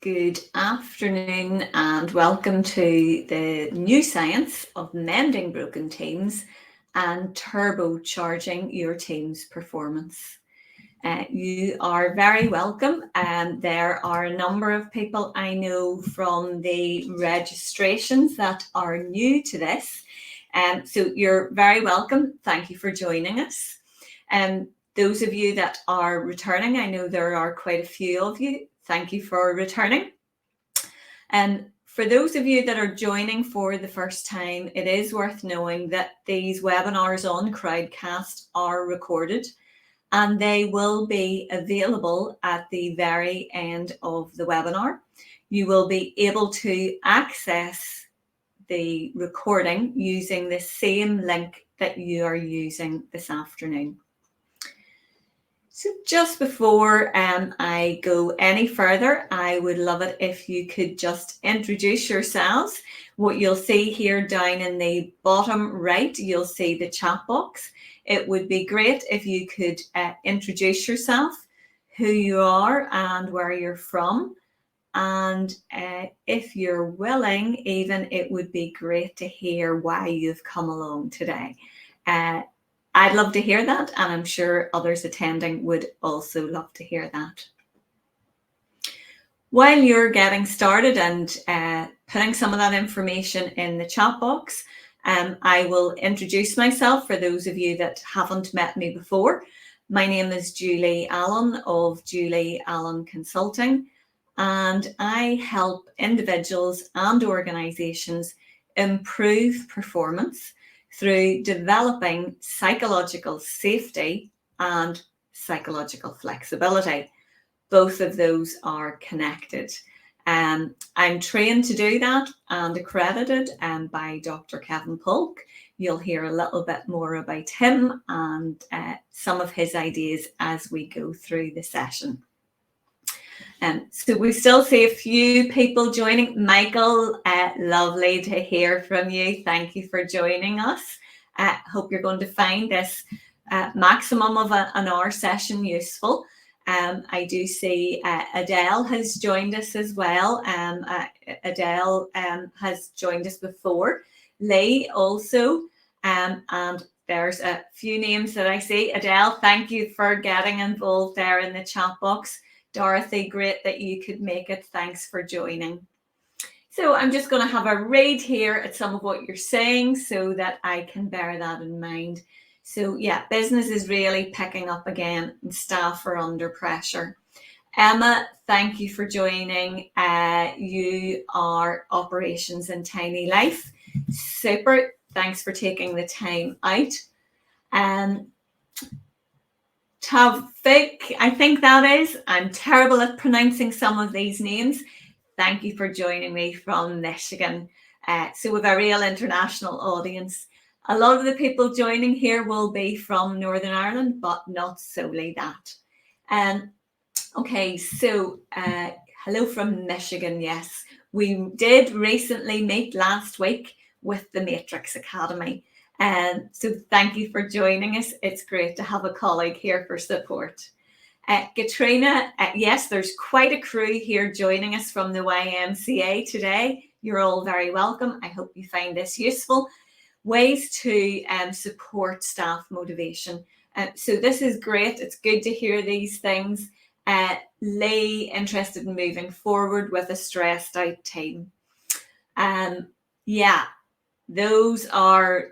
Good afternoon and welcome to the new science of mending broken teams and turbocharging your team's performance. You are very welcome, and there are a number of people I know from the registrations that are new to this. So you're very welcome. Thank you for joining us. Those of you that are returning, I know there are quite a few of you. Thank you for returning. And for those of you that are joining for the first time, it is worth knowing that these webinars on Crowdcast are recorded and they will be available at the very end of the webinar. You will be able to access the recording using the same link that you are using this afternoon. So just before I go any further, I would love it if you could just introduce yourselves. What you'll see here down in the bottom right, you'll see the chat box. It would be great if you could introduce yourself, who you are and where you're from. And if you're willing, even it would be great to hear why you've come along today. I'd love to hear that, and I'm sure others attending would also love to hear that. While you're getting started and putting some of that information in the chat box, I will introduce myself for those of you that haven't met me before. My name is Julie Allen of Julie Allen Consulting, and I help individuals and organizations improve performance through developing psychological safety and psychological flexibility. Both of those are connected. I'm trained to do that and accredited by Dr. Kevin Polk. You'll hear a little bit more about him and some of his ideas as we go through the session. So we still see a few people joining. Michael, lovely to hear from you. Thank you for joining us. Hope you're going to find this maximum of an hour session useful. I do see Adele has joined us as well. Adele has joined us before. Lee also, and there's a few names that I see. Adele, thank you for getting involved there in the chat box. Dorothy, great that you could make it. Thanks for joining. So I'm just going to have a read here at some of what you're saying so that I can bear that in mind. So yeah, business is really picking up again and staff are under pressure. Emma, thank you for joining. You are operations in Tiny Life. Super. Thanks for taking the time out. Tavik, I think that is. I'm terrible at pronouncing some of these names. Thank you for joining me from Michigan. So we have a real international audience. A lot of the people joining here will be from Northern Ireland, but not solely that. Okay, so hello from Michigan. Yes, we did recently meet last week with the Matrix Academy. So thank you for joining us. It's great to have a colleague here for support. Katrina, yes, there's quite a crew here joining us from the YMCA today. You're all very welcome. I hope you find this useful. Ways to support staff motivation. So this is great. It's good to hear these things. Lee, interested in moving forward with a stressed out team. Yeah, those are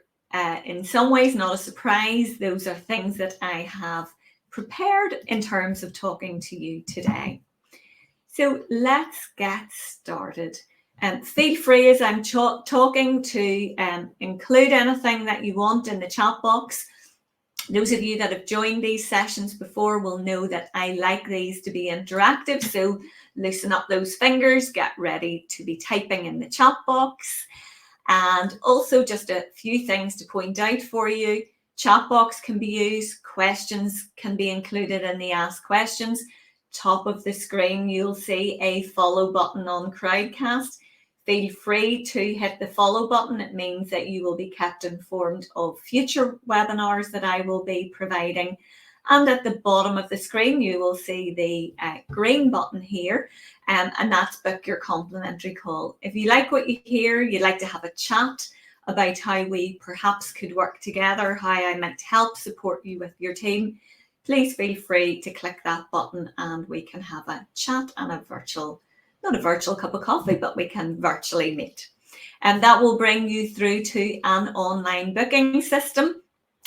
in some ways not a surprise. Those are things that I have prepared in terms of talking to you today. So let's get started. Feel free as I'm talking to include anything that you want in the chat box. Those of you that have joined these sessions before will know that I like these to be interactive. So loosen up those fingers, get ready to be typing in the chat box. And also just a few things to point out for you. Chat box can be used, questions can be included in the ask questions. Top of the screen, you'll see a follow button on Crowdcast. Feel free to hit the follow button. It means that you will be kept informed of future webinars that I will be providing. And at the bottom of the screen, you will see the green button here, and that's book your complimentary call. If you like what you hear, you'd like to have a chat about how we perhaps could work together, how I might help support you with your team, please feel free to click that button and we can have a chat and not a virtual cup of coffee, but we can virtually meet. And that will bring you through to an online booking system,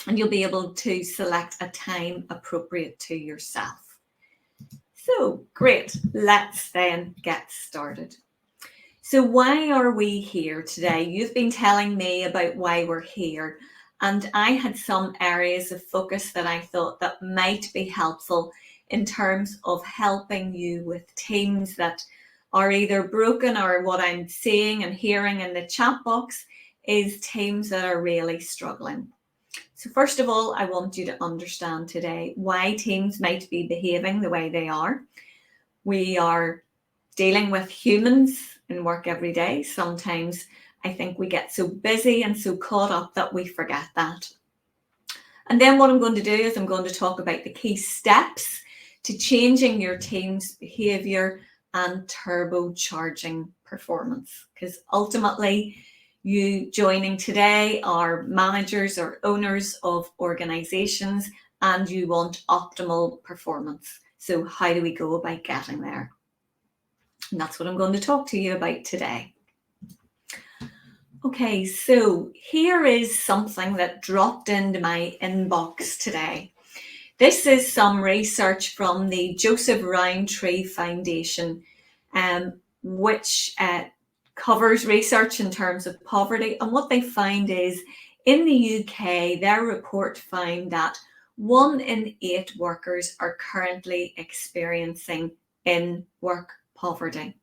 and you'll be able to select a time appropriate to yourself. So great, let's then get started. So why are we here today? You've been telling me about why we're here, and I had some areas of focus that I thought that might be helpful in terms of helping you with teams that are either broken, or what I'm seeing and hearing in the chat box is teams that are really struggling. So first of all, I want you to understand today why teams might be behaving the way they are. We are dealing with humans in work every day. Sometimes I think we get so busy and so caught up that we forget that. And then what I'm going to do is I'm going to talk about the key steps to changing your team's behaviour and turbocharging performance. Because ultimately, you joining today are managers or owners of organisations and you want optimal performance. So how do we go about getting there? And that's what I'm going to talk to you about today. Okay, so here is something that dropped into my inbox today. This is some research from the Joseph Rowntree Foundation, which covers research in terms of poverty. And what they find is in the UK, their report found that 1 in 8 workers are currently experiencing in-work poverty.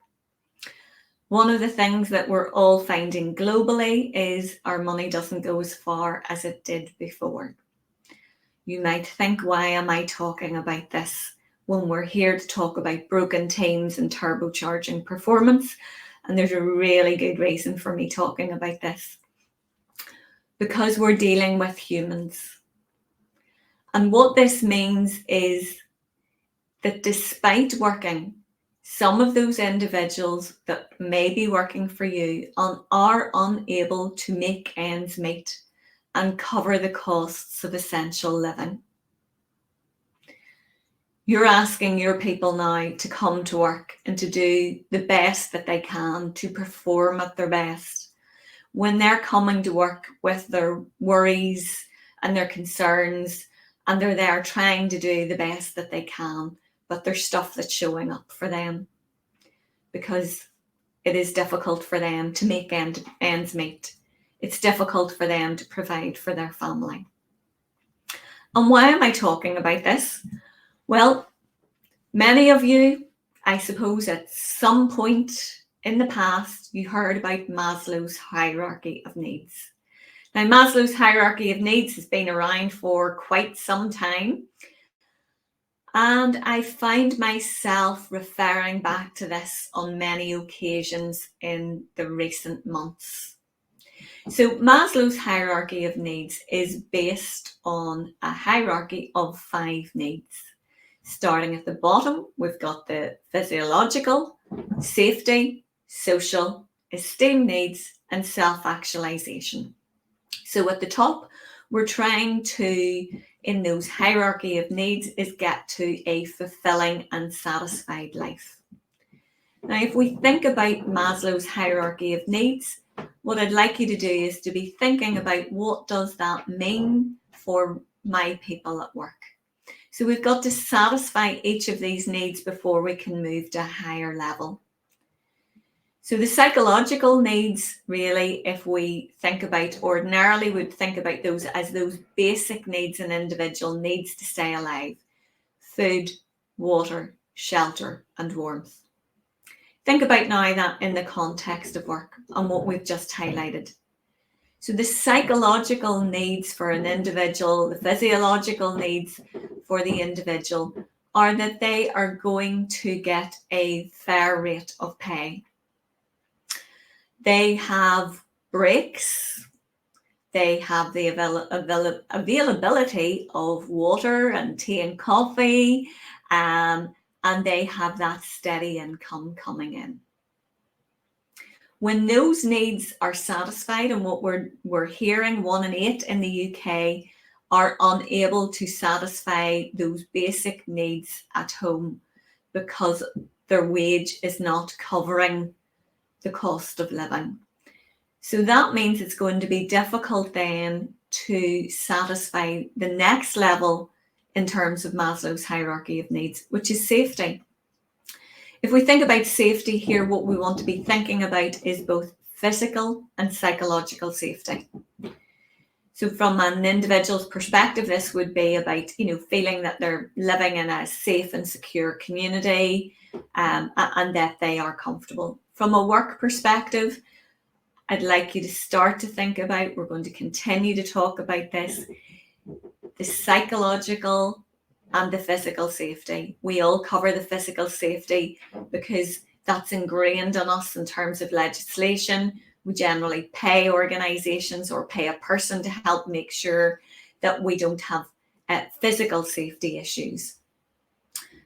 One of the things that we're all finding globally is our money doesn't go as far as it did before. You might think, why am I talking about this when we're here to talk about broken teams and turbocharging performance? And there's a really good reason for me talking about this. Because we're dealing with humans. And what this means is that despite working, some of those individuals that may be working for you are unable to make ends meet and cover the costs of essential living. You're asking your people now to come to work and to do the best that they can to perform at their best. When they're coming to work with their worries and their concerns, and they're there trying to do the best that they can, but there's stuff that's showing up for them because it is difficult for them to make ends meet. It's difficult for them to provide for their family. And why am I talking about this? Well, many of you, I suppose at some point in the past, you heard about Maslow's hierarchy of needs. Now, Maslow's hierarchy of needs has been around for quite some time. And I find myself referring back to this on many occasions in the recent months. So Maslow's hierarchy of needs is based on a hierarchy of 5 needs. Starting at the bottom, we've got the physiological, safety, social, esteem needs, and self-actualization. So at the top, we're trying to, in those hierarchy of needs, is get to a fulfilling and satisfied life. Now, if we think about Maslow's hierarchy of needs, what I'd like you to do is to be thinking about what does that mean for my people at work. So we've got to satisfy each of these needs before we can move to a higher level. So the psychological needs, really, if we think about ordinarily, would think about those as those basic needs an individual needs to stay alive. Food, water, shelter, and warmth. Think about now that in the context of work and what we've just highlighted. So the psychological needs for an individual, the physiological needs for the individual are that they are going to get a fair rate of pay. They have breaks they have the availability of water and tea and coffee, and they have that steady income coming in. When those needs are satisfied, and what we're hearing, 1 in 8 in the UK are unable to satisfy those basic needs at home because their wage is not covering the cost of living. So that means it's going to be difficult then to satisfy the next level in terms of Maslow's hierarchy of needs, which is safety. If we think about safety here, what we want to be thinking about is both physical and psychological safety. So from an individual's perspective, this would be about, feeling that they're living in a safe and secure community, and that they are comfortable. From a work perspective, I'd like you to start to think about, we're going to continue to talk about this, the psychological and the physical safety. We all cover the physical safety because that's ingrained in us in terms of legislation. We generally pay organisations or pay a person to help make sure that we don't have physical safety issues.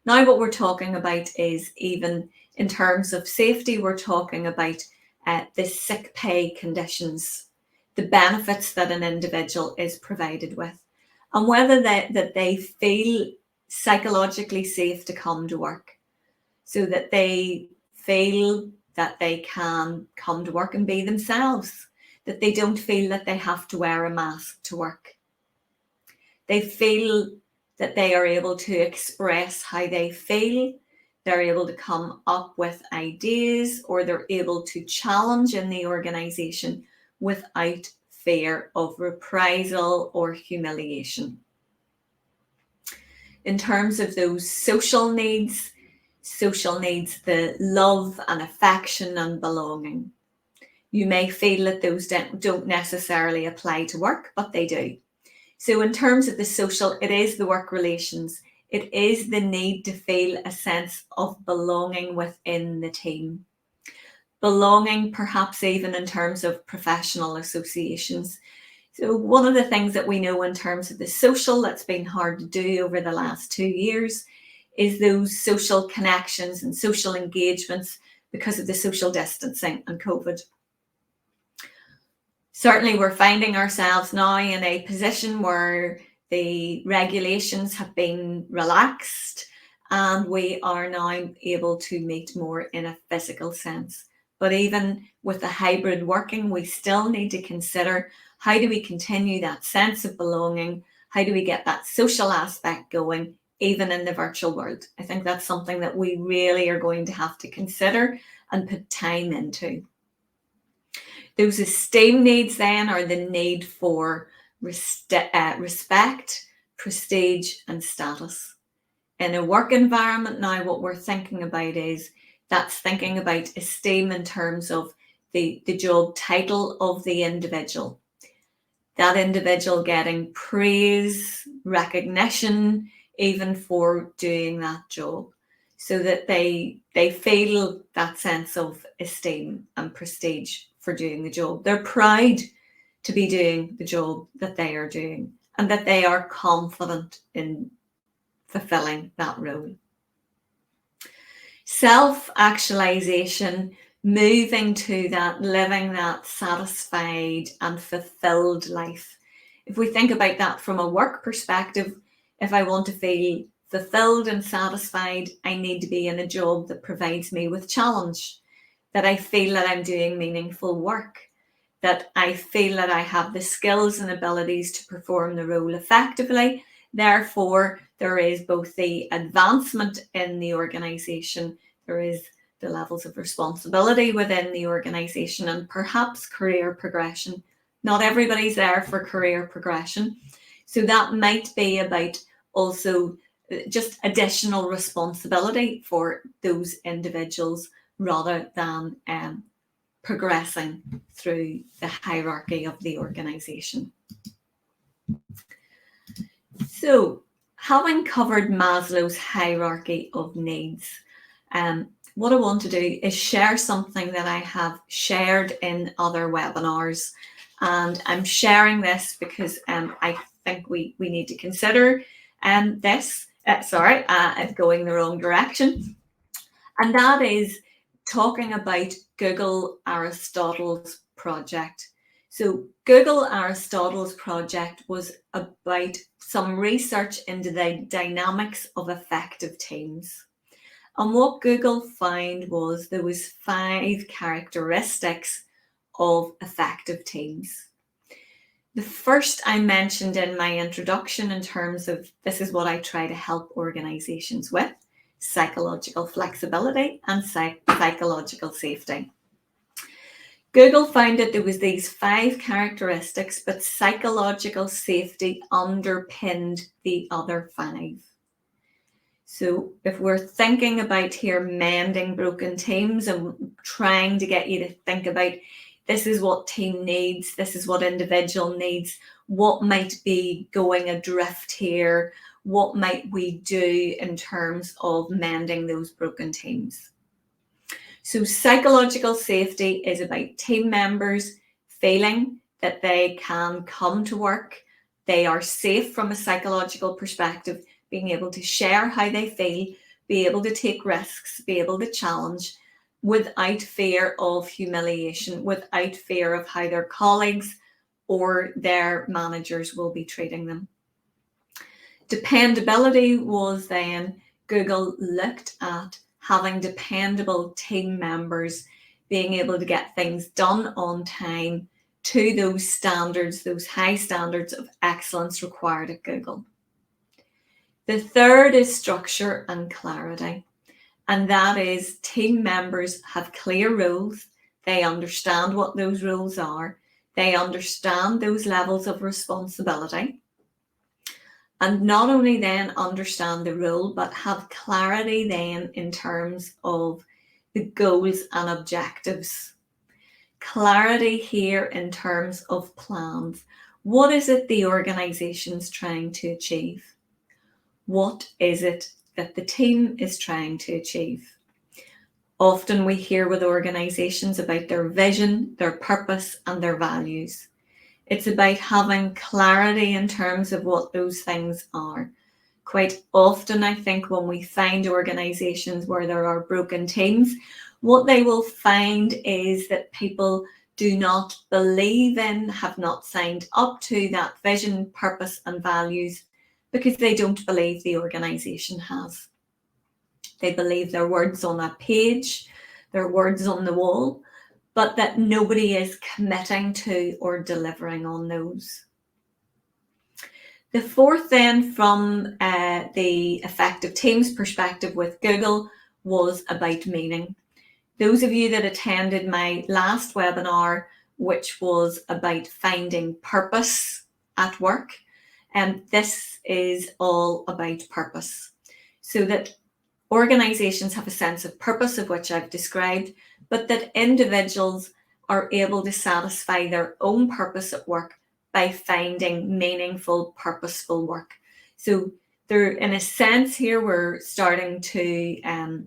Now what we're talking about is, even in terms of safety, we're talking about the sick pay conditions, the benefits that an individual is provided with, and whether that they feel psychologically safe to come to work, so that they feel that they can come to work and be themselves, that they don't feel that they have to wear a mask to work. They feel that they are able to express how they feel. They're able to come up with ideas, or they're able to challenge in the organisation without fear of reprisal or humiliation. In terms of those social needs, the love and affection and belonging. You may feel that those don't necessarily apply to work, but they do. So in terms of the social, it is the work relations. It is the need to feel a sense of belonging within the team. Belonging, perhaps even in terms of professional associations. So one of the things that we know in terms of the social that's been hard to do over the last 2 years is those social connections and social engagements because of the social distancing and COVID. Certainly we're finding ourselves now in a position where the regulations have been relaxed and we are now able to meet more in a physical sense. But even with the hybrid working, we still need to consider, how do we continue that sense of belonging? How do we get that social aspect going, even in the virtual world? I think that's something that we really are going to have to consider and put time into. Those esteem needs then are the need for respect, prestige and status. In a work environment now, what we're thinking about is, that's thinking about esteem in terms of the job title of the individual. That individual getting praise, recognition, even for doing that job, so that they feel that sense of esteem and prestige for doing the job. They're proud to be doing the job that they are doing, and that they are confident in fulfilling that role. Self-actualization, moving to that, living that satisfied and fulfilled life. If we think about that from a work perspective, if I want to feel fulfilled and satisfied, I need to be in a job that provides me with challenge, that I feel that I'm doing meaningful work, that I feel that I have the skills and abilities to perform the role effectively. Therefore, there is both the advancement in the organisation, there is the levels of responsibility within the organisation, and perhaps career progression. Not everybody's there for career progression. So that might be about also just additional responsibility for those individuals, rather than progressing through the hierarchy of the organisation. So, having covered Maslow's hierarchy of needs, what I want to do is share something that I have shared in other webinars, And I'm sharing this because I think we need to consider this. Going the wrong direction. And that is talking about Google Aristotle's project. So Google Aristotle's project was about some research into the dynamics of effective teams. And what Google found was there was 5 characteristics of effective teams. The first I mentioned in my introduction in terms of this is what I try to help organizations with: psychological flexibility and psychological safety. Google found that there was these 5 characteristics, but psychological safety underpinned the other 5. So if we're thinking about here mending broken teams and trying to get you to think about this is what team needs, this is what individual needs, what might be going adrift here, what might we do in terms of mending those broken teams. So psychological safety is about team members feeling that they can come to work, they are safe from a psychological perspective, being able to share how they feel, be able to take risks, be able to challenge without fear of humiliation, without fear of how their colleagues or their managers will be treating them. Dependability was then Google looked at having dependable team members, being able to get things done on time to those standards, those high standards of excellence required at Google. The third is structure and clarity. And that is team members have clear roles. They understand what those roles are. They understand those levels of responsibility. And not only then understand the role, but have clarity then in terms of the goals and objectives. Clarity here in terms of plans. What is it the organization's trying to achieve? What is it that the team is trying to achieve? Often we hear with organizations about their vision, their purpose, and their values. It's about having clarity in terms of what those things are. Quite often, I think when we find organizations where there are broken teams, what they will find is that people do not believe in, have not signed up to that vision, purpose, and values because they don't believe the organization has. They believe their words on a page, their words on the wall, but that nobody is committing to or delivering on those. The fourth then from the effective teams perspective with Google was about meaning. Those of you that attended my last webinar, which was about finding purpose at work, and this is all about purpose. So that organizations have a sense of purpose, of which I've described, but that individuals are able to satisfy their own purpose at work by finding meaningful, purposeful work. So there, in a sense here, we're starting to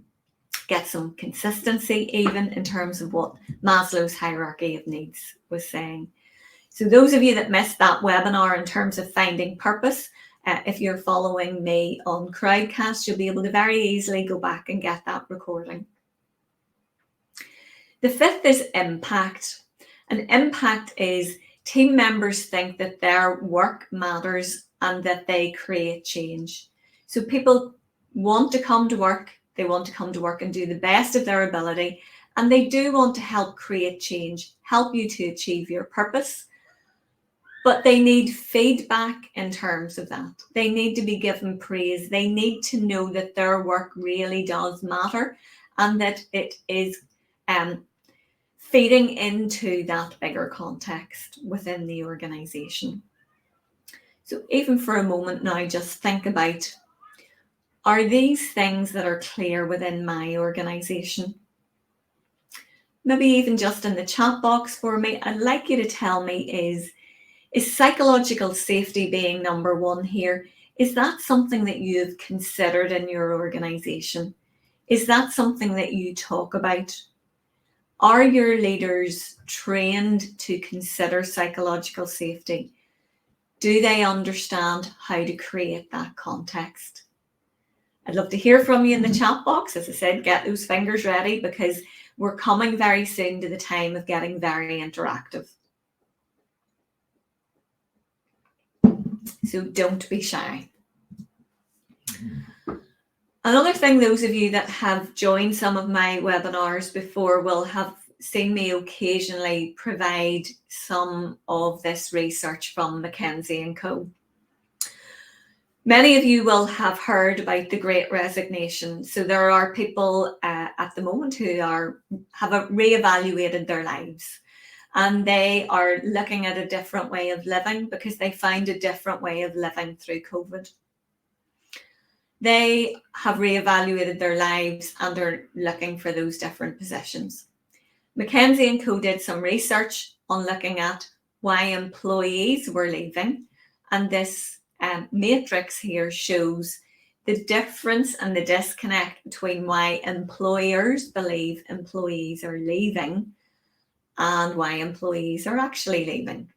get some consistency even in terms of what Maslow's hierarchy of needs was saying. So those of you that missed that webinar in terms of finding purpose, if you're following me on Crowdcast, you'll be able to very easily go back and get that recording. The fifth is impact. And impact is team members think that their work matters and that they create change. So people want to come to work, they want to come to work and do the best of their ability, and they do want to help create change, help you to achieve your purpose. But they need feedback in terms of that. They need to be given praise. They need to know that their work really does matter and that it is feeding into that bigger context within the organization. So even for a moment now, just think about, are these things that are clear within my organization? Maybe even just in the chat box for me, I'd like you to tell me is psychological safety being number one here? Is that something that you've considered in your organization? Is that something that you talk about? Are your leaders trained to consider psychological safety? Do they understand how to create that context? I'd love to hear from you in the chat box. As I said, get those fingers ready because we're coming very soon to the time of getting very interactive. So don't be shy. Another thing, those of you that have joined some of my webinars before will have seen me occasionally provide some of this research from McKinsey & Co. Many of you will have heard about the Great Resignation. So there are people at the moment who have reevaluated their lives, and they are looking at a different way of living because they found a different way of living through COVID. They have reevaluated their lives and are looking for those different positions. McKinsey & Co did some research on looking at why employees were leaving, and this matrix here shows the difference and the disconnect between why employers believe employees are leaving and why employees are actually leaving.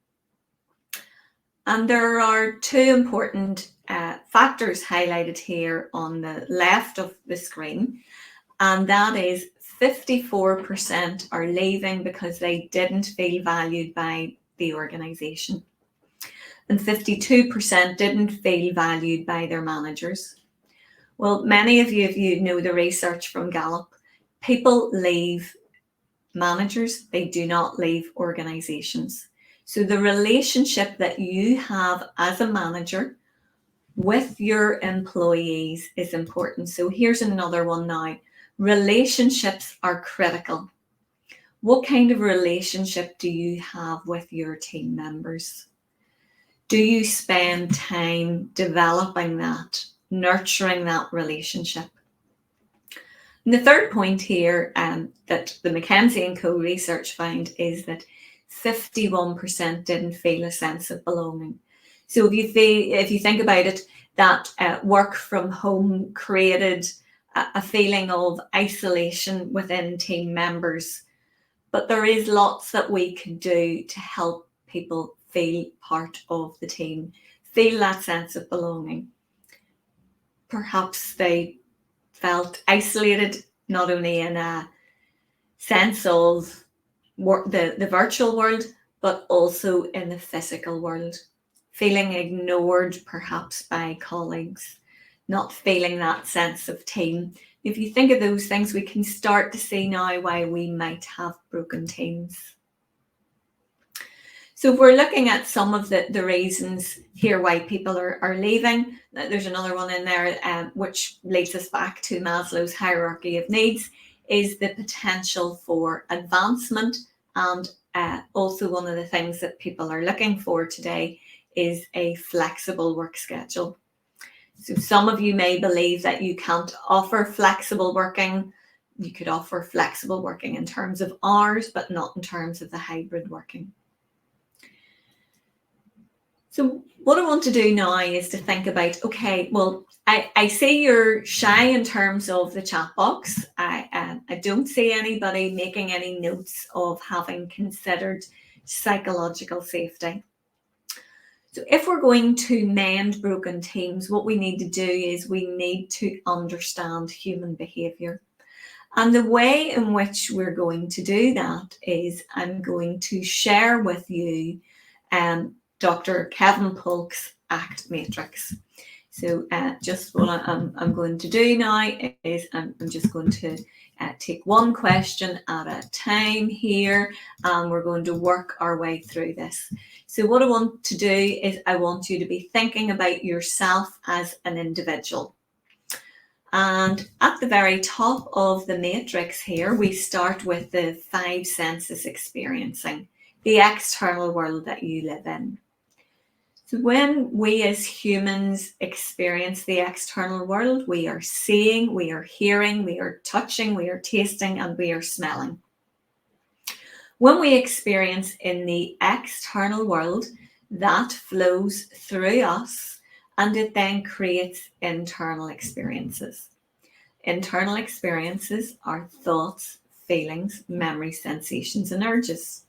And there are two important factors highlighted here on the left of the screen, and that is 54% are leaving because they didn't feel valued by the organisation, and 52% didn't feel valued by their managers. Well, many of you know the research from Gallup. People leave managers, they do not leave organisations. So the relationship that you have as a manager with your employees is important. So here's another one now. Relationships are critical. What kind of relationship do you have with your team members? Do you spend time developing that, nurturing that relationship? And the third point here that the McKinsey & Co research found is that 51% didn't feel a sense of belonging. So if you think about it, that work from home created a feeling of isolation within team members. But there is lots that we can do to help people feel part of the team, feel that sense of belonging. Perhaps they felt isolated, not only in a sense of the virtual world, but also in the physical world, feeling ignored perhaps by colleagues, not feeling that sense of team. If you think of those things, we can start to see now why we might have broken teams. So if we're looking at some of the reasons here why people are leaving, there's another one in there which leads us back to Maslow's hierarchy of needs, is the potential for advancement. And also one of the things that people are looking for today is a flexible work schedule. So some of you may believe that you can't offer flexible working. You could offer flexible working in terms of hours, but not in terms of the hybrid working. So what I want to do now is to think about, okay, well, I see you're shy in terms of the chat box. I don't see anybody making any notes of having considered psychological safety. So if we're going to mend broken teams, what we need to do is we need to understand human behaviour. And the way in which we're going to do that is I'm going to share with you Dr. Kevin Polk's ACT matrix. So just what I'm going to do now is I'm just going to take one question at a time here, and we're going to work our way through this. So what I want to do is I want you to be thinking about yourself as an individual. And at the very top of the matrix here, we start with the 5 senses experiencing, the external world that you live in. So when we as humans experience the external world, we are seeing, we are hearing, we are touching, we are tasting, and we are smelling. When we experience in the external world, that flows through us and it then creates internal experiences. Internal experiences are thoughts, feelings, memories, sensations, and urges.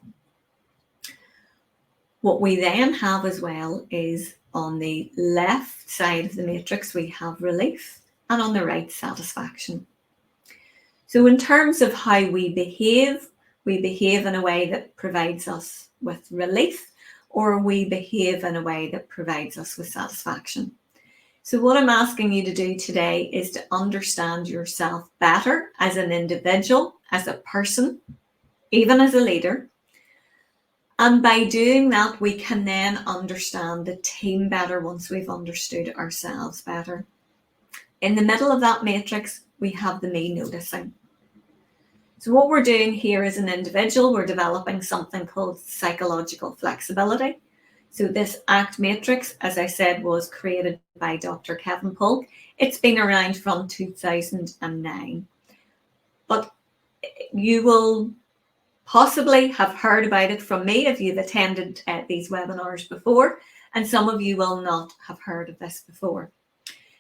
What we then have as well is on the left side of the matrix, we have relief, and on the right, satisfaction. So in terms of how we behave in a way that provides us with relief, or we behave in a way that provides us with satisfaction. So what I'm asking you to do today is to understand yourself better as an individual, as a person, even as a leader. And by doing that, we can then understand the team better once we've understood ourselves better. In the middle of that matrix, we have the me noticing. So what we're doing here as an individual, we're developing something called psychological flexibility. So this ACT matrix, as I said, was created by Dr. Kevin Polk. It's been around from 2009. But you will possibly have heard about it from me if you've attended these webinars before, and some of you will not have heard of this before.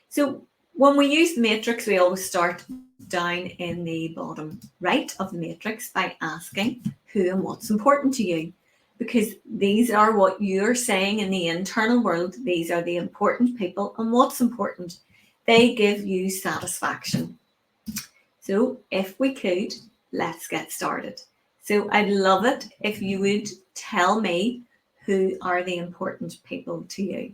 So when we use the matrix, we always start down in the bottom right of the matrix by asking who and what's important to you, because these are what you're saying in the internal world. These are the important people, and what's important, they give you satisfaction. So if we could, let's get started. So I'd love it if you would tell me who are the important people to you.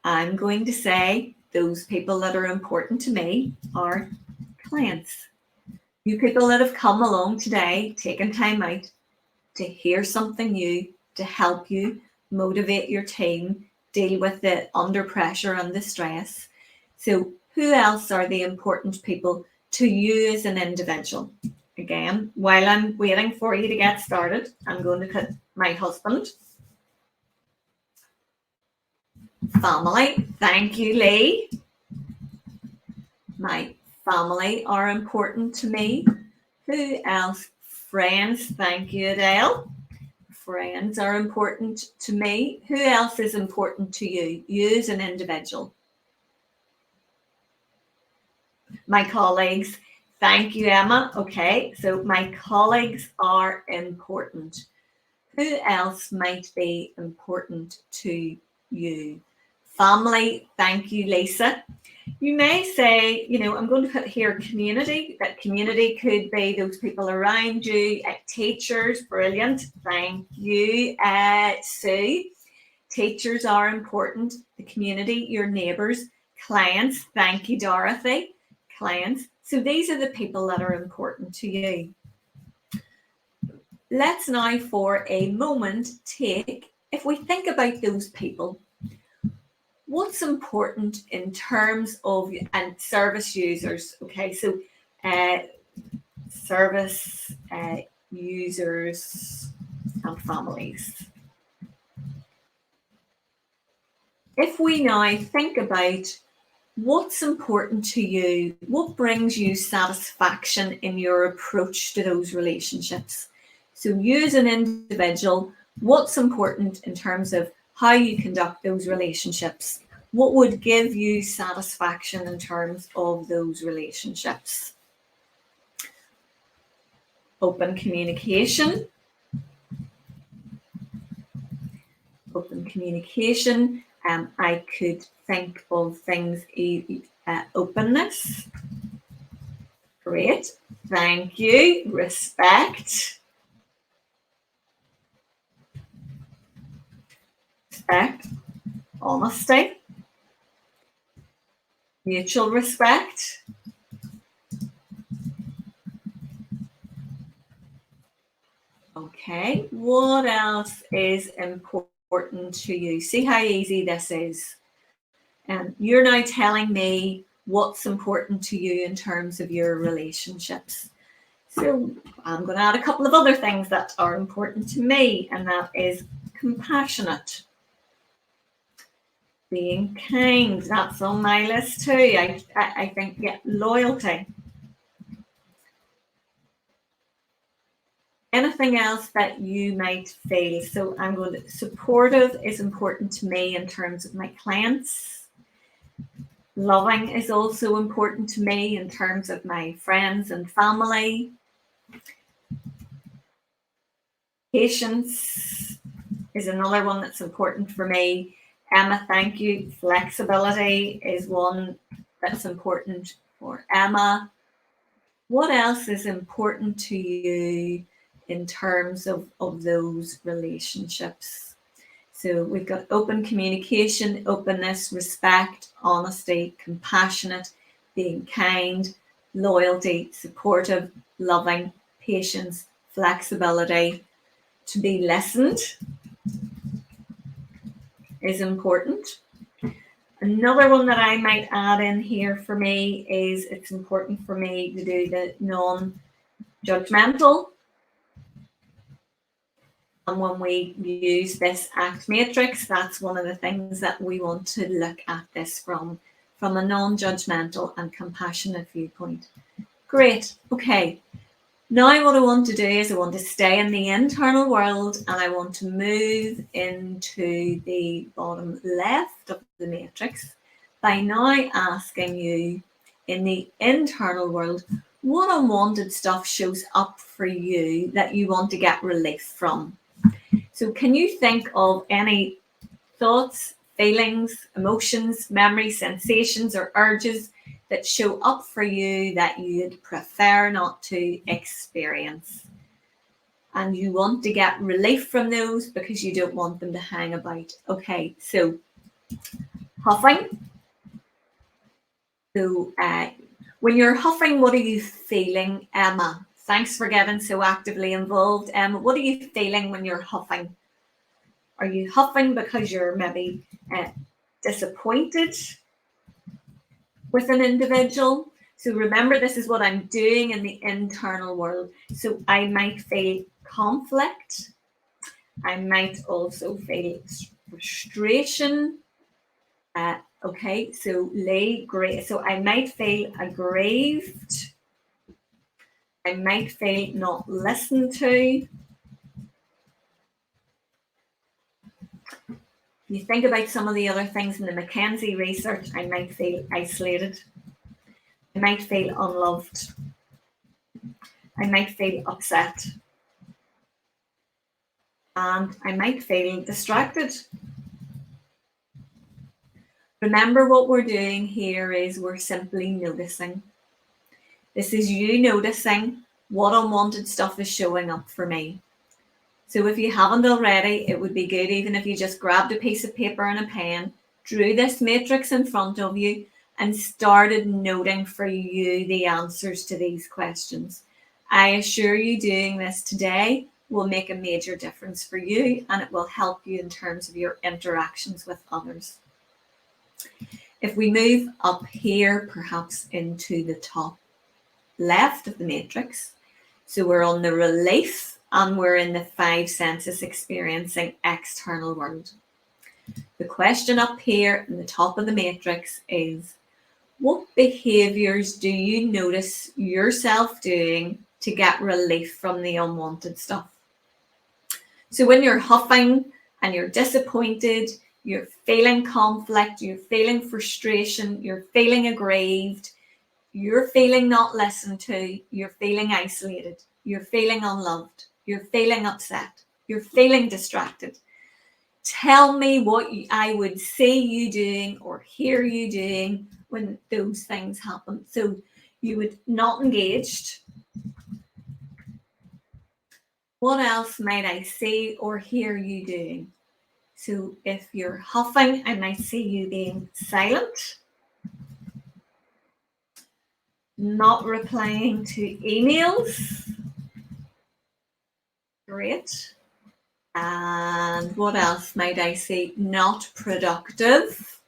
I'm going to say those people that are important to me are clients. You people that have come along today, taken time out to hear something new, to help you motivate your team, deal with the under pressure and the stress. So who else are the important people to you as an individual? Again, while I'm waiting for you to get started, I'm going to put my husband. Family, thank you, Lee. My family are important to me. Who else? Friends, thank you, Adele. Friends are important to me. Who else is important to you? You as an individual. My colleagues, thank you, Emma. Okay, so my colleagues are important. Who else might be important to you? Family, thank you, Lisa. You may say, I'm going to put here community. That community could be those people around you, teachers, brilliant. Thank you, Sue. Teachers are important. The community, your neighbours, clients. Thank you, Dorothy. Clients. So these are the people that are important to you. Let's now for a moment if we think about those people, what's important in terms of and service users. Okay, so service users and families. If we now think about what's important to you, what brings you satisfaction in your approach to those relationships. So you as an individual, what's important in terms of how you conduct those relationships? What would give you satisfaction in terms of those relationships? Open communication. Open communication. I could think of things, openness. Great. Thank you. Respect. Respect. Honesty. Mutual respect. Okay, what else is important to you? See how easy this is. You're now telling me what's important to you in terms of your relationships. So I'm going to add a couple of other things that are important to me, and that is compassionate. Being kind, that's on my list too. I think, yeah, loyalty. Anything else that you might feel? So I'm going to, supportive is important to me in terms of my clients. Loving is also important to me in terms of my friends and family. Patience is another one that's important for me. Emma, thank you. Flexibility is one that's important for Emma. What else is important to you in terms of those relationships? So we've got open communication, openness, respect, honesty, compassionate, being kind, loyalty, supportive, loving, patience, flexibility. To be listened is important. Another one that I might add in here for me is it's important for me to do the non-judgmental. And when we use this ACT matrix, that's one of the things that we want to look at this from a non-judgmental and compassionate viewpoint. Great. Okay. Now what I want to do is I want to stay in the internal world and I want to move into the bottom left of the matrix by now asking you in the internal world, what unwanted stuff shows up for you that you want to get relief from? So can you think of any thoughts, feelings, emotions, memories, sensations, or urges that show up for you that you'd prefer not to experience? And you want to get relief from those because you don't want them to hang about. Okay, so huffing. So when you're huffing, what are you feeling, Emma? Thanks for getting so actively involved. Emma, what are you feeling when you're huffing? Are you huffing because you're maybe disappointed with an individual? So remember, this is what I'm doing in the internal world. So I might feel conflict. I might also feel frustration. Okay, so so I might feel aggrieved. I might feel not listened to. You think about some of the other things in the McKenzie research, I might feel isolated. I might feel unloved. I might feel upset. And I might feel distracted. Remember, what we're doing here is we're simply noticing. This is you noticing what unwanted stuff is showing up for me. So if you haven't already, it would be good even if you just grabbed a piece of paper and a pen, drew this matrix in front of you, and started noting for you the answers to these questions. I assure you doing this today will make a major difference for you, and it will help you in terms of your interactions with others. If we move up here, perhaps into the top left of the matrix, so we're on the relief and we're in the 5 senses experiencing external world. The question up here in the top of the matrix is, what behaviours do you notice yourself doing to get relief from the unwanted stuff? So when you're huffing and you're disappointed, you're feeling conflict, you're feeling frustration, you're feeling aggrieved, you're feeling not listened to, you're feeling isolated, you're feeling unloved, you're feeling upset, you're feeling distracted. Tell me what I would see you doing or hear you doing when those things happen. So you would not engaged. What else might I see or hear you doing? So if you're huffing, I might see you being silent, not replying to emails. Great. And what else might I see? Not productive.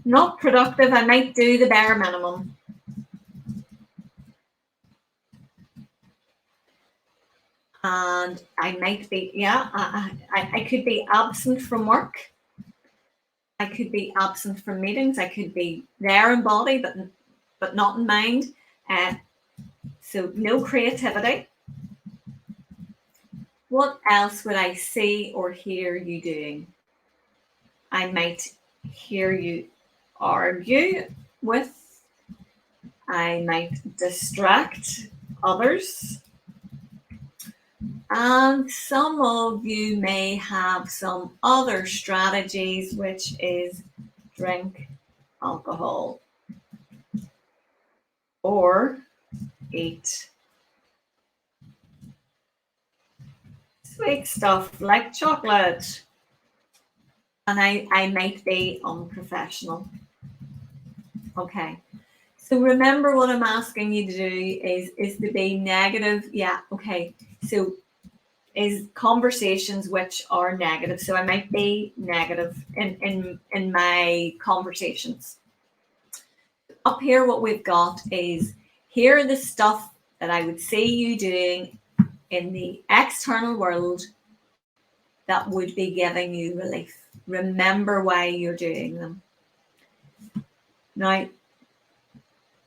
Not productive, I might do the bare minimum. And I might be, I could be absent from work. I could be absent from meetings. I could be there in body, but not in mind. So no creativity. What else would I see or hear you doing? I might hear you argue with. I might distract others. And some of you may have some other strategies, which is drink alcohol or eat sweet stuff like chocolate. And I might be unprofessional. Okay. So remember, what I'm asking you to do is to be negative. Yeah, okay. So is conversations which are negative. So I might be negative in my conversations. Up here, what we've got is, here are the stuff that I would see you doing in the external world that would be giving you relief. Remember why you're doing them. Now,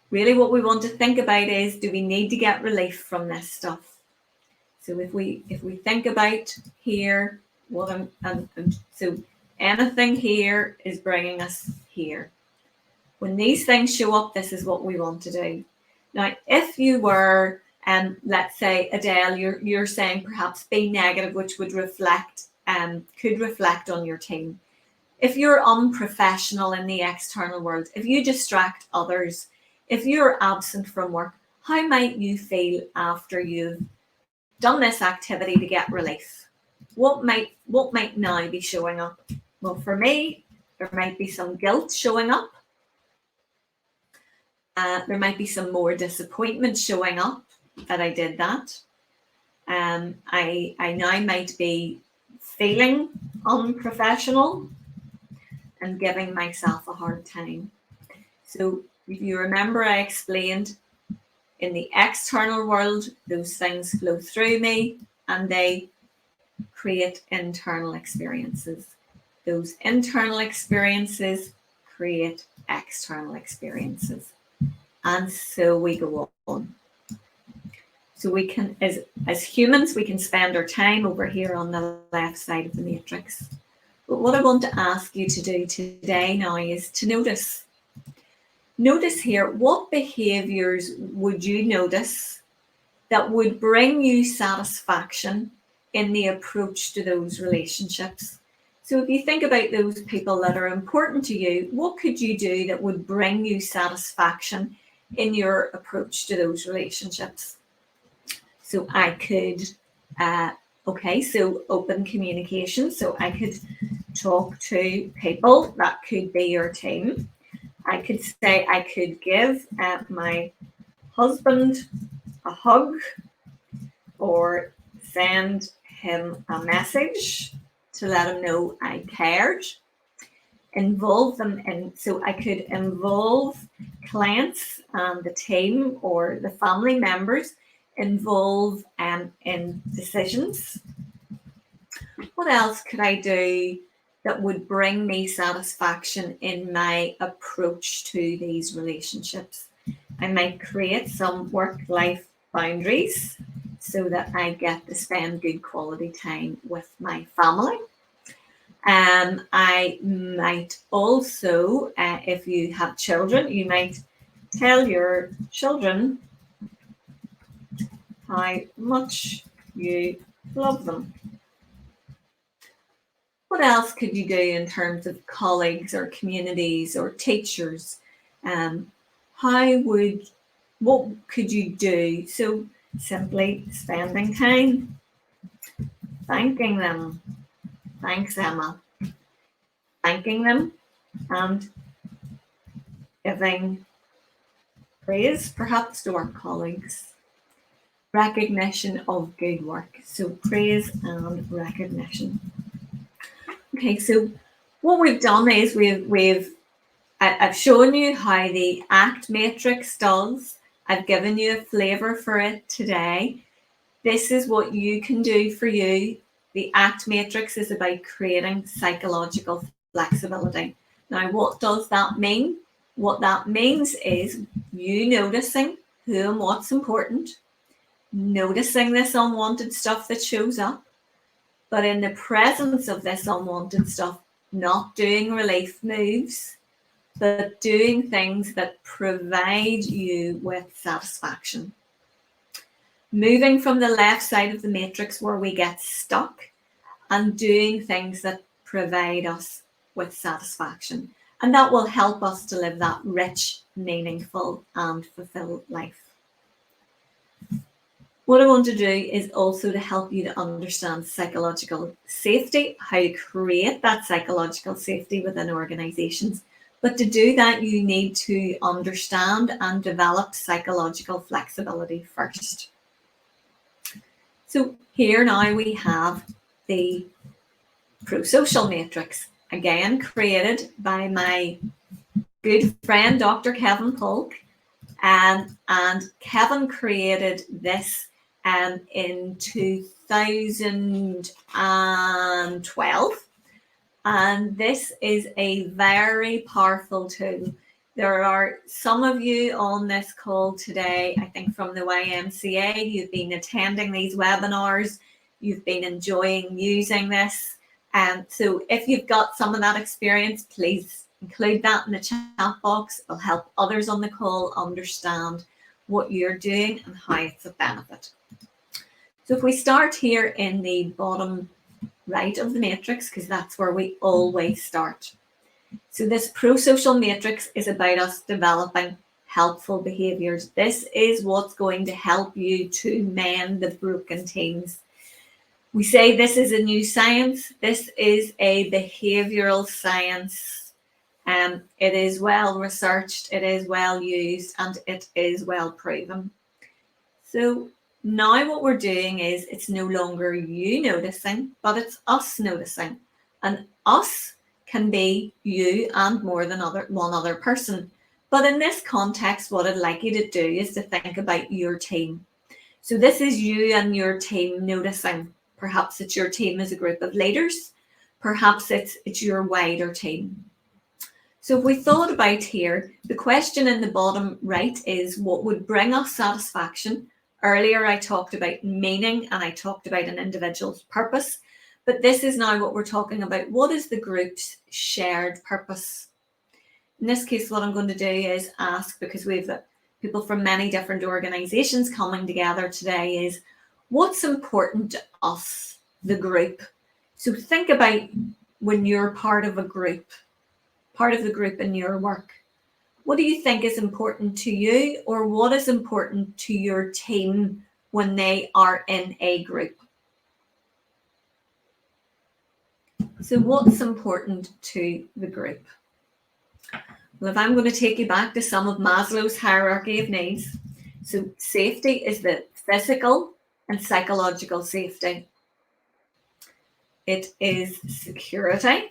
really what we want to think about is, do we need to get relief from this stuff? So if we think about here, so anything here is bringing us here. When these things show up, this is what we want to do. Now, if you were, let's say, Adele, you're saying perhaps be negative, which would reflect, could reflect on your team. If you're unprofessional in the external world, if you distract others, if you're absent from work, how might you feel after you've done this activity to get relief? What might now be showing up? Well, for me, there might be some guilt showing up. There might be some more disappointment showing up that I did that. I now might be feeling unprofessional and giving myself a hard time. So if you remember, I explained, in the external world, those things flow through me and they create internal experiences. Those internal experiences create external experiences. And so we go on. So we can, as humans, we can spend our time over here on the left side of the matrix. But what I want to ask you to do today now is to notice. Notice here, what behaviours would you notice that would bring you satisfaction in the approach to those relationships? So if you think about those people that are important to you, what could you do that would bring you satisfaction in your approach to those relationships? So I could, so open communication. So I could talk to people that could be your team. I could say I could give my husband a hug or send him a message to let him know I cared. Involve them in, so I could involve clients and the team or the family members, involve in decisions. What else could I do that would bring me satisfaction in my approach to these relationships? I might create some work-life boundaries so that I get to spend good quality time with my family. I might also, if you have children, you might tell your children how much you love them. What else could you do in terms of colleagues or communities or teachers? What could you do? So simply spending time, thanking them. Thanks, Emma. Thanking them and giving praise, perhaps, to our colleagues. Recognition of good work. So praise and recognition. Okay, so what we've done is I've shown you how the ACT matrix does. I've given you a flavour for it today. This is what you can do for you. The ACT matrix is about creating psychological flexibility. Now, what does that mean? What that means is you noticing who and what's important, noticing this unwanted stuff that shows up, but in the presence of this unwanted stuff, not doing relief moves, but doing things that provide you with satisfaction. moving from the left side of the matrix where we get stuck and doing things that provide us with satisfaction. And that will help us to live that rich, meaningful, and fulfilled life. What I want to do is also to help you to understand psychological safety, how to create that psychological safety within organizations. But to do that, you need to understand and develop psychological flexibility first. So here now we have the pro-social matrix, again created by my good friend, Dr. Kevin Polk. And Kevin created this in 2012. And this is a very powerful tool. There are some of you on this call today, I think from the YMCA, you've been attending these webinars, you've been enjoying using this. So if you've got some of that experience, please include that in the chat box. It'll help others on the call understand what you're doing and how it's a benefit. So if we start here in the bottom right of the matrix, because that's where we always start. So this pro-social matrix is about us developing helpful behaviours. This is what's going to help you to mend the broken teams. We say this is a new science. This is a behavioural science. It is well researched, it is well used, and it is well proven. So now what we're doing is it's no longer you noticing, but it's us noticing. And us can be you and more than one other person. But in this context, what I'd like you to do is to think about your team. So this is you and your team noticing. Perhaps it's your team as a group of leaders. Perhaps it's your wider team. So if we thought about here, the question in the bottom right is what would bring us satisfaction? Earlier, I talked about meaning and I talked about an individual's purpose, but this is now what we're talking about. What is the group's shared purpose? In this case, what I'm going to do is ask, because we've got people from many different organizations coming together today, is what's important to us, the group? So think about when you're part of a group, part of the group in your work. What do you think is important to you, or what is important to your team when they are in a group? So what's important to the group? Well, if I'm going to take you back to some of Maslow's hierarchy of needs, so safety is the physical and psychological safety. It is security.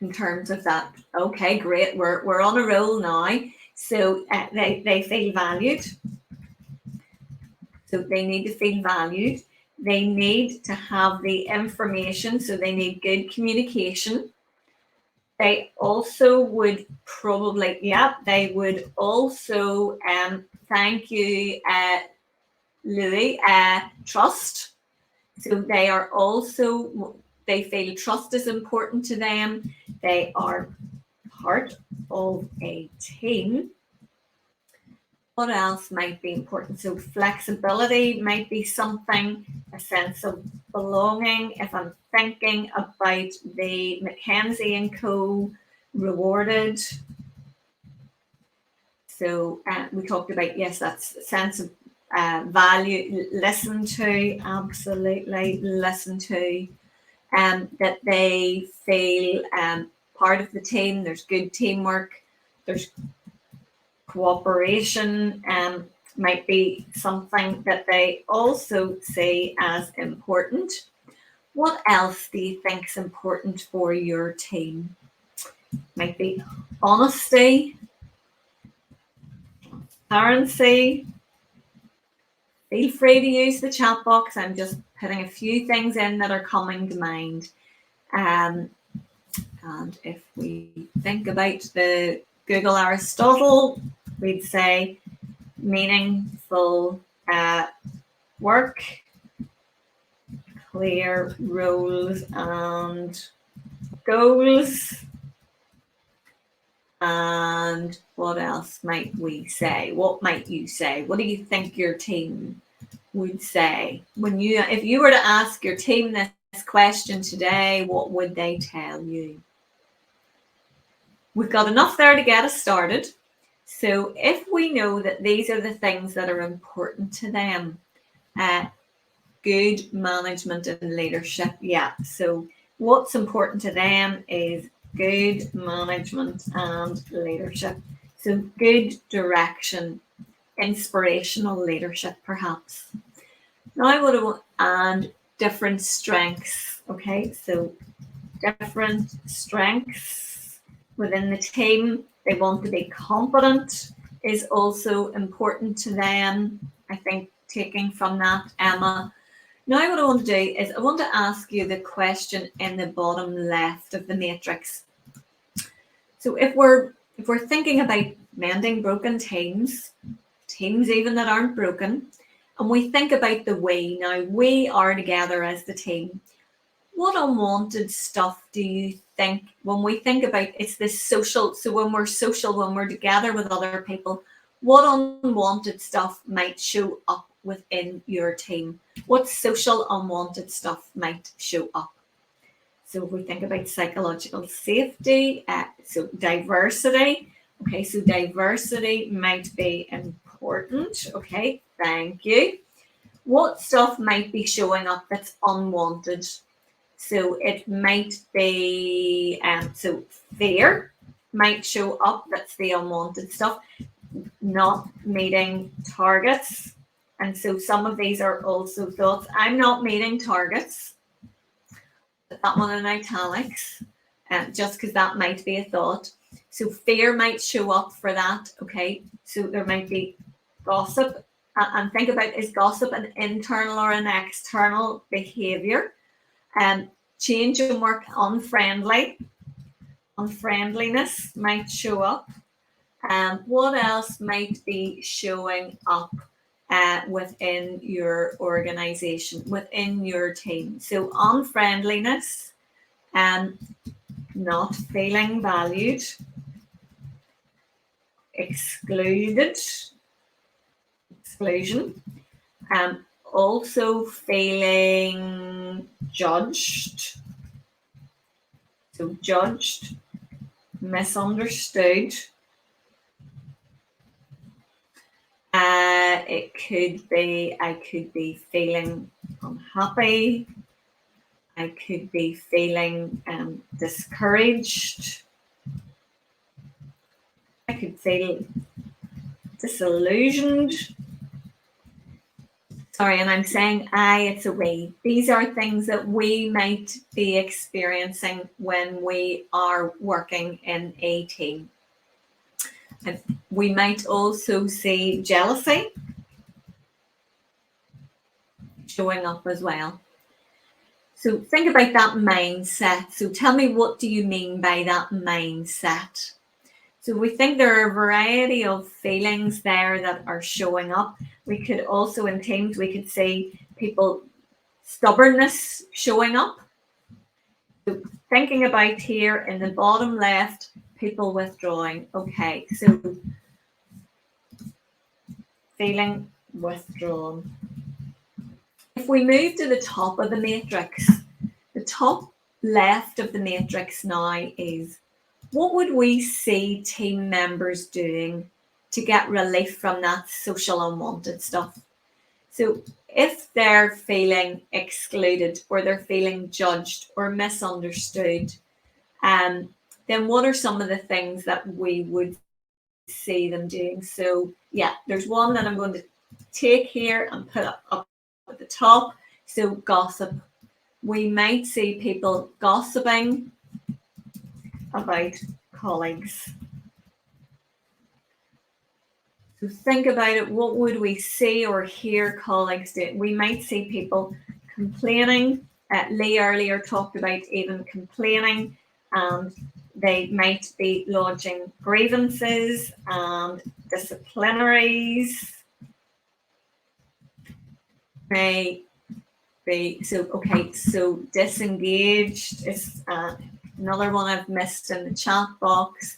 In terms of that, okay, great, we're on a roll now. So they feel valued. So they need to feel valued. They need to have the information, so they need good communication. They also would probably, they would also, thank you, Louis, trust. So they are also, they feel trust is important to them. They are part of a team. What else might be important? So flexibility might be something, a sense of belonging. If I'm thinking about the Mackenzie and Co. rewarded. So we talked about, yes, that's a sense of value, listen to, absolutely listen to. That they feel part of the team, there's good teamwork, there's cooperation, might be something that they also see as important. What else do you think is important for your team? Might be honesty, transparency. Feel free to use the chat box. I'm just putting a few things in that are coming to mind. And if we think about the Google Aristotle, we'd say meaningful work, clear roles and goals, And what else might we say? What might you say? What do you think your team would say if you were to ask your team this question today? What would they tell you? We've got enough there to get us started. So if we know that these are the things that are important to them, good management and leadership. Yeah. So what's important to them is good management and leadership. So good direction, inspirational leadership, perhaps. Now I would and different strengths. Okay, so different strengths within the team. They want to be competent is also important to them. I think taking from that, Emma. Now what I want to do is I want to ask you the question in the bottom left of the matrix. So if we're thinking about mending broken teams even that aren't broken, and we think about the we, now we are together as the team, what unwanted stuff do you think when we think about it's this social, so when we're social, when we're together with other people, what unwanted stuff might show up within your team? What social unwanted stuff might show up? So if we think about psychological safety, so diversity, okay, so diversity might be important, okay, thank you. What stuff might be showing up that's unwanted? So it might be, so fear might show up, that's the unwanted stuff, not meeting targets. And so some of these are also thoughts. I'm not meeting targets. That one in italics, just because that might be a thought. So fear might show up for that, okay? So there might be gossip. And think about, is gossip an internal or an external behaviour? Change in work, unfriendliness might show up. What else might be showing up within your organization, within your team? So unfriendliness, not feeling valued, exclusion, also feeling judged. So judged, misunderstood. It could be, I could be feeling unhappy. I could be feeling discouraged. I could feel disillusioned. Sorry, and I'm saying it's a we. These are things that we might be experiencing when we are working in a team. And we might also see jealousy showing up as well. So think about that mindset. So tell me, what do you mean by that mindset? So we think there are a variety of feelings there that are showing up. We could also, in teams, we could see people, stubbornness showing up. So thinking about here in the bottom left, people withdrawing. Okay, so feeling withdrawn. If we move to the top of the matrix, the top left of the matrix now is, what would we see team members doing to get relief from that social unwanted stuff? So if they're feeling excluded or they're feeling judged or misunderstood, then what are some of the things that we would see them doing? So yeah, there's one that I'm going to take here and put up at the top. So gossip. We might see people gossiping about colleagues. So think about it. What would we see or hear colleagues do? We might see people complaining. Lee earlier talked about even complaining, and they might be lodging grievances and disciplinaries. May be so okay. So disengaged is another one I've missed in the chat box.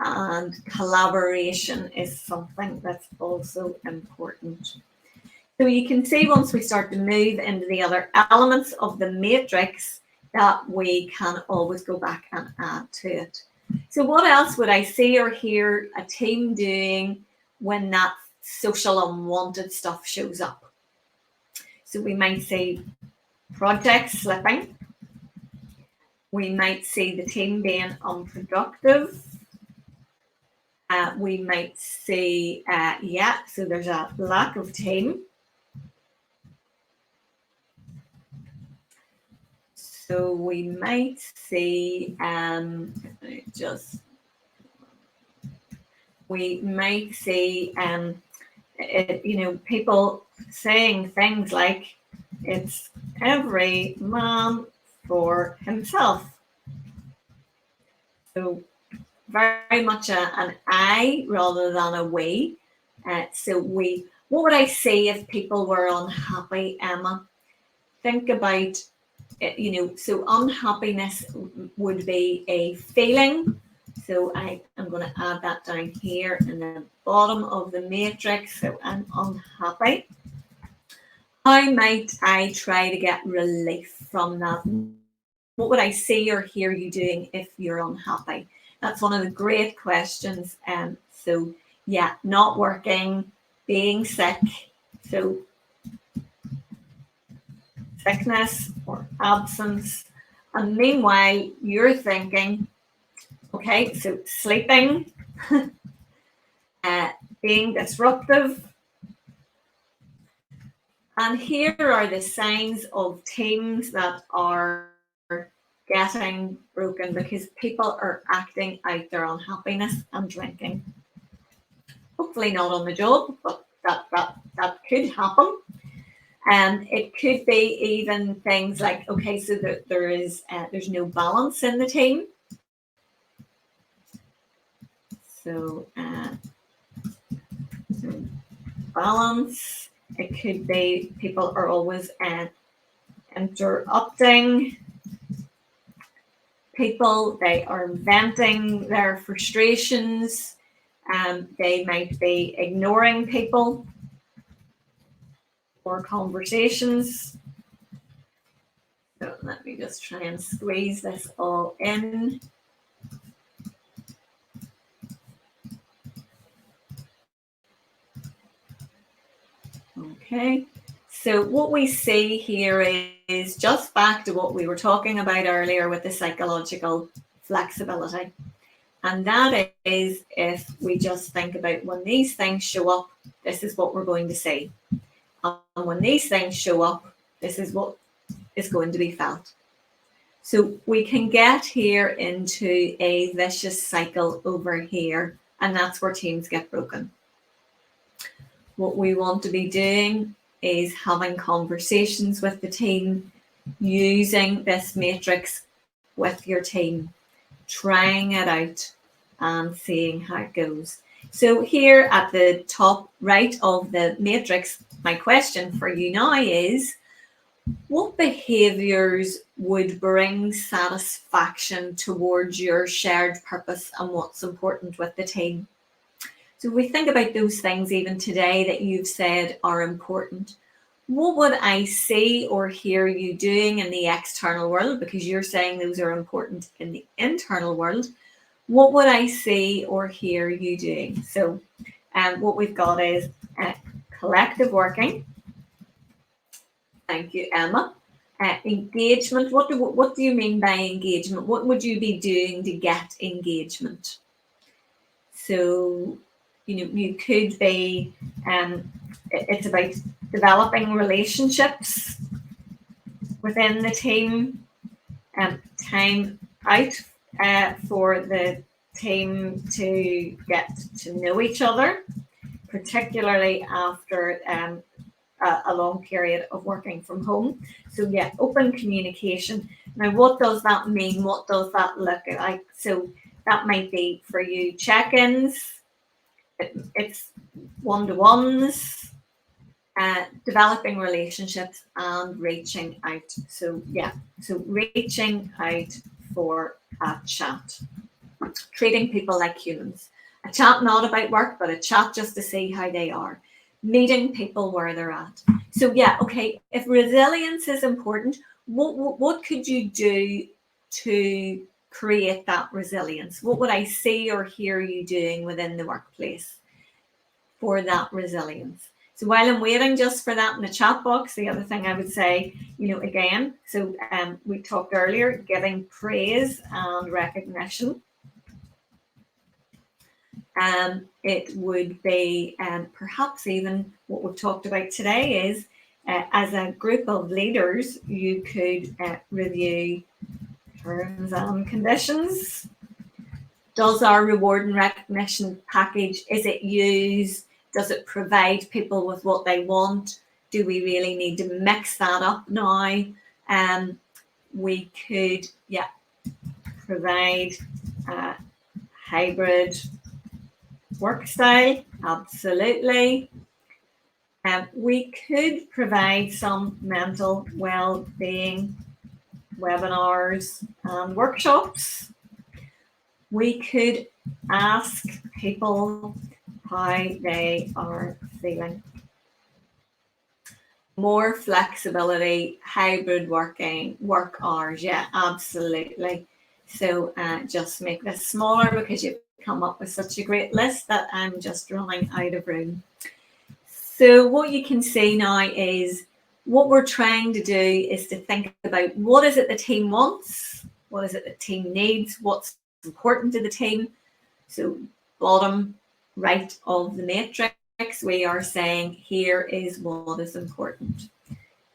and collaboration is something that's also important. So you can see once we start to move into the other elements of the matrix that we can always go back and add to it. So what else would I see or hear a team doing when that social unwanted stuff shows up? So we might see projects slipping. We might see the team being unproductive. We might see, so there's a lack of team. So we might see, people saying things like, it's every man for himself. So very much an I rather than a we. What would I say if people were unhappy, Emma? Think about, so unhappiness would be a feeling. So I'm going to add that down here in the bottom of the matrix. So I'm unhappy. How might I try to get relief from that? What would I see or hear you doing if you're unhappy? That's one of the great questions. So yeah, not working, being sick. So sickness or absence. And meanwhile, you're thinking, okay, so sleeping, being disruptive. And here are the signs of teams that are getting broken because people are acting out their unhappiness and drinking. Hopefully not on the job, but that could happen. It could be even things like, okay, so there's no balance in the team. So balance. It could be people are always interrupting people. They are venting their frustrations. They might be ignoring people or conversations. So let me just try and squeeze this all in. Okay, so what we see here is just back to what we were talking about earlier with the psychological flexibility. And that is if we just think about when these things show up, this is what we're going to see. And when these things show up, this is what is going to be felt. So we can get here into a vicious cycle over here, and that's where teams get broken. What we want to be doing is having conversations with the team, using this matrix with your team, trying it out and seeing how it goes. So here at the top right of the matrix, my question for you now is, what behaviours would bring satisfaction towards your shared purpose and what's important with the team? So we think about those things even today that you've said are important. What would I see or hear you doing in the external world? Because you're saying those are important in the internal world. What would I see or hear you doing? So what we've got is collective working. Thank you, Emma. Engagement. What do you mean by engagement? What would you be doing to get engagement? So, you could be, it's about developing relationships within the team, time out for the team to get to know each other, particularly after a long period of working from home. So yeah, open communication. Now, what does that mean? What does that look like? So that might be for you check-ins. It's one-to-ones, developing relationships and reaching out. So yeah, so reaching out for a chat. treating people like humans. A chat not about work, but a chat just to see how they are. Meeting people where they're at. So yeah, okay, if resilience is important, what could you do to create that resilience? What would I see or hear you doing within the workplace for that resilience? So while I'm waiting just for that in the chat box, the other thing I would say, again, so we talked earlier, giving praise and recognition. It would be perhaps even what we've talked about today is as a group of leaders, you could review terms and conditions. Does our reward and recognition package, is it used? Does it provide people with what they want? Do we really need to mix that up now? We could, provide a hybrid work style, absolutely. We could provide some mental well-being webinars and workshops. We could ask people how they are feeling. More flexibility, hybrid work hours, yeah, absolutely. So just make this smaller because you've come up with such a great list that I'm just running out of room. So what you can see now is what we're trying to do is to think about what is it the team wants, what is it the team needs, what's important to the team. So bottom right of the matrix, we are saying here is what is important.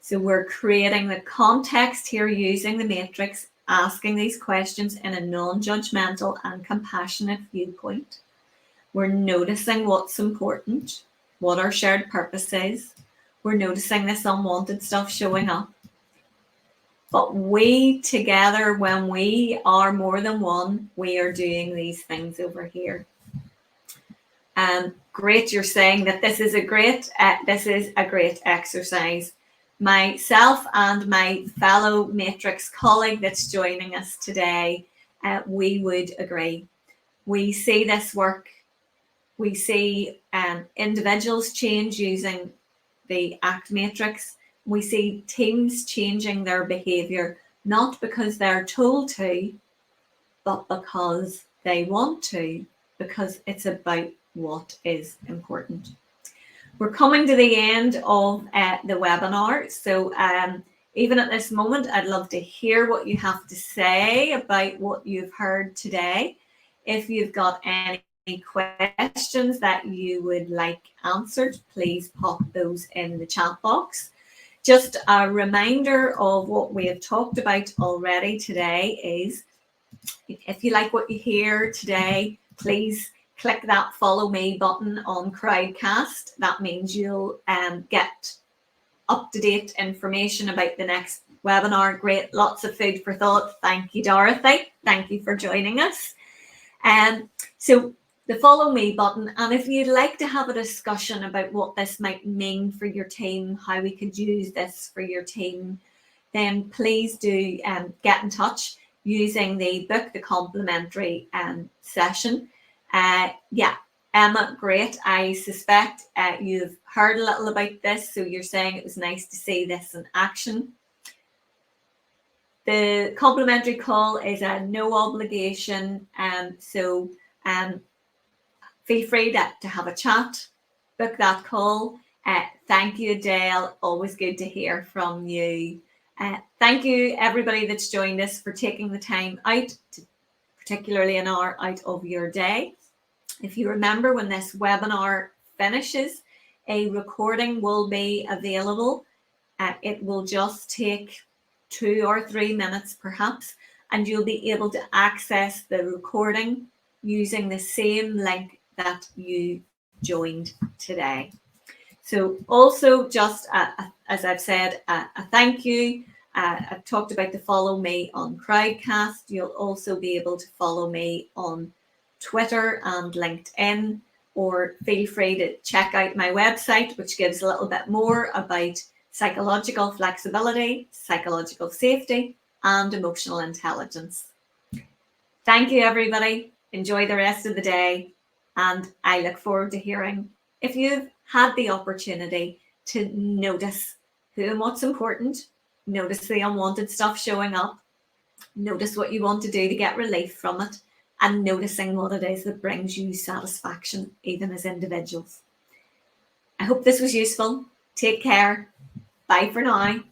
So we're creating the context here using the matrix, asking these questions in a non-judgmental and compassionate viewpoint. We're noticing what's important, what our shared purpose is. We're noticing this unwanted stuff showing up. But we together, when we are more than one, we are doing these things over here. Great, you're saying that this is a great exercise. Myself and my fellow Matrix colleague that's joining us today, we would agree. We see this work. We see individuals change using the ACT matrix. We see teams changing their behaviour, not because they're told to, but because they want to, because it's about what is important. We're coming to the end of the webinar. So even at this moment, I'd love to hear what you have to say about what you've heard today. If you've got any questions that you would like answered, please pop those in the chat box. Just a reminder of what we have talked about already today is, if you like what you hear today, please click that follow me button on Crowdcast. That means you'll get up-to-date information about the next webinar. Great, lots of food for thought. Thank you, Dorothy. Thank you for joining us. So the follow me button, and if you'd like to have a discussion about what this might mean for your team, how we could use this for your team, then please do get in touch using the book the complimentary session. Emma, great. I suspect you've heard a little about this, so you're saying it was nice to see this in action. The complimentary call is a no obligation, so feel free to have a chat, book that call. Thank you, Adele. Always good to hear from you. Thank you, everybody that's joined us, for taking the time out, particularly an hour out of your day. If you remember, when this webinar finishes, a recording will be available. It will just take 2 or 3 minutes perhaps, and you'll be able to access the recording using the same link that you joined today. So also, just as I've said, a thank you. I've talked about the follow me on Crowdcast. You'll also be able to follow me on Twitter and LinkedIn, or feel free to check out my website, which gives a little bit more about psychological flexibility, psychological safety, and emotional intelligence. Thank you, everybody. enjoy the rest of the day, and I look forward to hearing if you've had the opportunity to notice who and what's important, notice the unwanted stuff showing up, notice what you want to do to get relief from it, and noticing what it is that brings you satisfaction, even as individuals. I hope this was useful. Take care. Bye for now.